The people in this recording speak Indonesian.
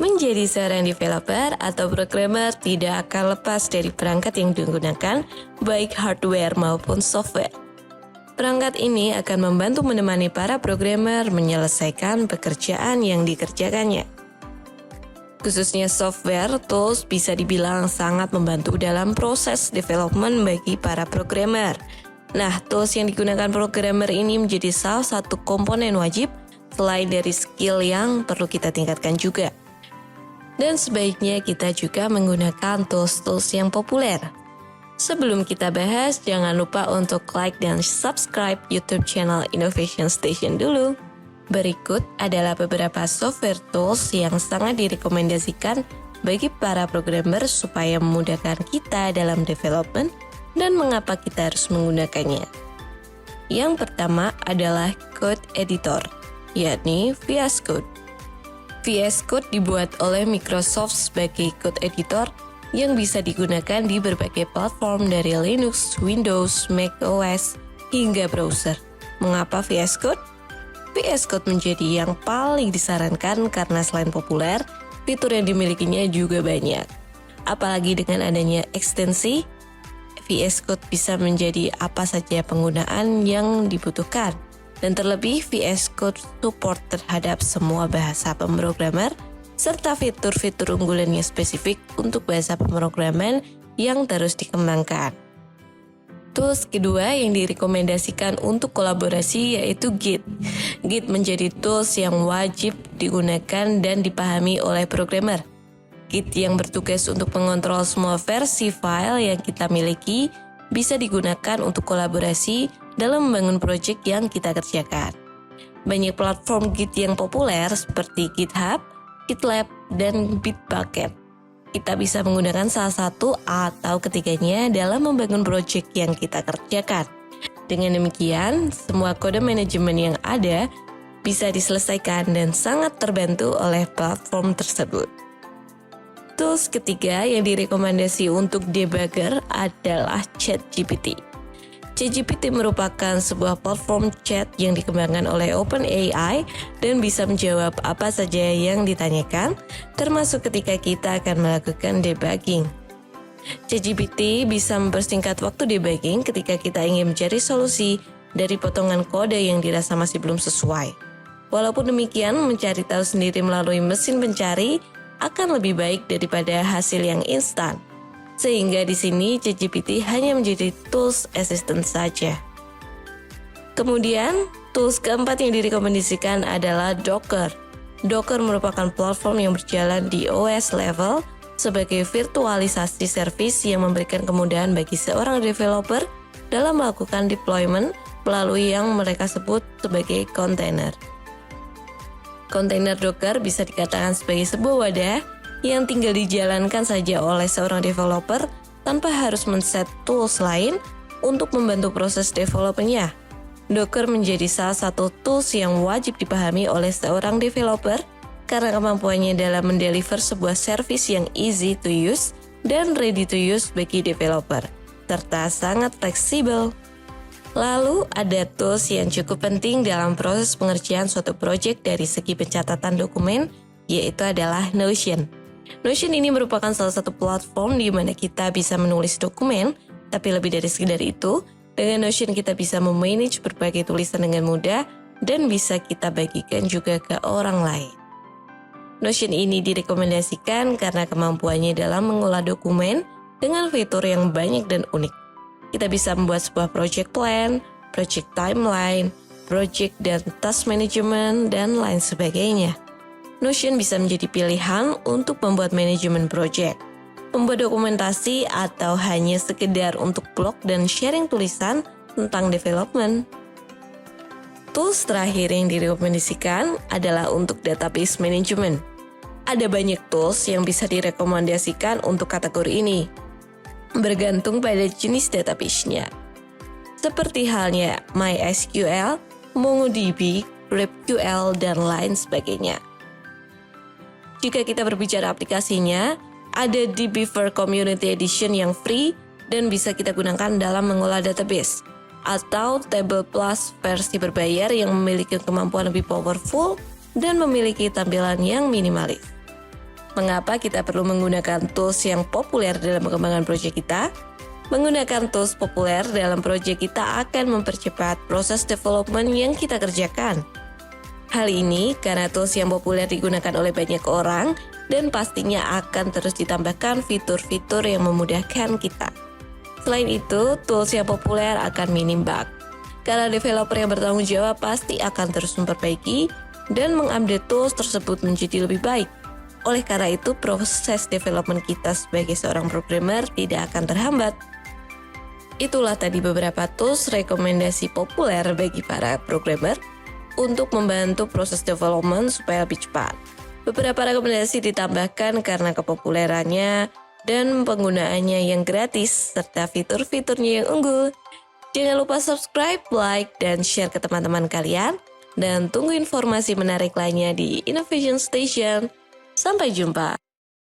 Menjadi seorang developer atau programmer tidak akan lepas dari perangkat yang digunakan, baik hardware maupun software. Perangkat ini akan membantu menemani para programmer menyelesaikan pekerjaan yang dikerjakannya. Khususnya software, tools bisa dibilang sangat membantu dalam proses development bagi para programmer. Nah, tools yang digunakan programmer ini menjadi salah satu komponen wajib selain dari skill yang perlu kita tingkatkan juga. Dan sebaiknya kita juga menggunakan tools-tools yang populer. Sebelum kita bahas, jangan lupa untuk like dan subscribe YouTube channel Innovation Station dulu. Berikut adalah beberapa software tools yang sangat direkomendasikan bagi para programmer supaya memudahkan kita dalam development dan mengapa kita harus menggunakannya. Yang pertama adalah code editor, yakni VS Code. VS Code dibuat oleh Microsoft sebagai code editor yang bisa digunakan di berbagai platform dari Linux, Windows, Mac OS, hingga browser. Mengapa VS Code? VS Code menjadi yang paling disarankan karena selain populer, fitur yang dimilikinya juga banyak. Apalagi dengan adanya ekstensi, VS Code bisa menjadi apa saja penggunaan yang dibutuhkan. Dan terlebih VS Code support terhadap semua bahasa pemrograman serta fitur-fitur unggulannya spesifik untuk bahasa pemrograman yang terus dikembangkan. Tools kedua yang direkomendasikan untuk kolaborasi yaitu Git. Git menjadi tools yang wajib digunakan dan dipahami oleh programmer. Git yang bertugas untuk mengontrol semua versi file yang kita miliki bisa digunakan untuk kolaborasi dalam membangun proyek yang kita kerjakan. Banyak platform Git yang populer seperti GitHub, GitLab, dan Bitbucket. Kita bisa menggunakan salah satu atau ketiganya dalam membangun proyek yang kita kerjakan. Dengan demikian, semua kode manajemen yang ada bisa diselesaikan dan sangat terbantu oleh platform tersebut. Tools ketiga yang direkomendasi untuk debugger adalah ChatGPT. ChatGPT merupakan sebuah platform chat yang dikembangkan oleh OpenAI dan bisa menjawab apa saja yang ditanyakan, termasuk ketika kita akan melakukan debugging. ChatGPT bisa mempersingkat waktu debugging ketika kita ingin mencari solusi dari potongan kode yang dirasa masih belum sesuai. Walaupun demikian, mencari tahu sendiri melalui mesin pencari akan lebih baik daripada hasil yang instan. Sehingga di sini ChatGPT hanya menjadi tools assistant saja. Kemudian, tools keempat yang direkomendasikan adalah Docker. Docker merupakan platform yang berjalan di OS level sebagai virtualisasi service yang memberikan kemudahan bagi seorang developer dalam melakukan deployment melalui yang mereka sebut sebagai kontainer. Kontainer Docker bisa dikatakan sebagai sebuah wadah yang tinggal dijalankan saja oleh seorang developer tanpa harus men-set tools lain untuk membantu proses development-nya. Docker menjadi salah satu tools yang wajib dipahami oleh seorang developer karena kemampuannya dalam mendeliver sebuah service yang easy to use dan ready to use bagi developer, serta sangat fleksibel. Lalu ada tools yang cukup penting dalam proses pengerjaan suatu project dari segi pencatatan dokumen, yaitu adalah Notion. Notion ini merupakan salah satu platform di mana kita bisa menulis dokumen, tapi lebih dari sekedar itu, dengan Notion kita bisa memanage berbagai tulisan dengan mudah dan bisa kita bagikan juga ke orang lain. Notion ini direkomendasikan karena kemampuannya dalam mengolah dokumen dengan fitur yang banyak dan unik. Kita bisa membuat sebuah project plan, project timeline, project dan task management, dan lain sebagainya. Notion bisa menjadi pilihan untuk membuat manajemen project, membuat dokumentasi, atau hanya sekedar untuk blog dan sharing tulisan tentang development. Tools terakhir yang direkomendasikan adalah untuk database management. Ada banyak tools yang bisa direkomendasikan untuk kategori ini, bergantung pada jenis database-nya. Seperti halnya MySQL, MongoDB, GraphQL, dan lain sebagainya. Jika kita berbicara aplikasinya, ada dbeaver Community Edition yang free dan bisa kita gunakan dalam mengolah database, atau Table Plus versi berbayar yang memiliki kemampuan lebih powerful dan memiliki tampilan yang minimalis. Mengapa kita perlu menggunakan tools yang populer dalam pengembangan proyek kita? Menggunakan tools populer dalam proyek kita akan mempercepat proses development yang kita kerjakan. Hal ini karena tools yang populer digunakan oleh banyak orang dan pastinya akan terus ditambahkan fitur-fitur yang memudahkan kita. Selain itu, tools yang populer akan minim bug. Karena developer yang bertanggung jawab pasti akan terus memperbaiki dan mengupdate tools tersebut menjadi lebih baik. Oleh karena itu, proses development kita sebagai seorang programmer tidak akan terhambat. Itulah tadi beberapa tools rekomendasi populer bagi para programmer untuk membantu proses development supaya lebih cepat. Beberapa rekomendasi ditambahkan karena kepopulerannya dan penggunaannya yang gratis serta fitur-fiturnya yang unggul. Jangan lupa subscribe, like, dan share ke teman-teman kalian. Dan tunggu informasi menarik lainnya di Innovation Station. Sampai jumpa.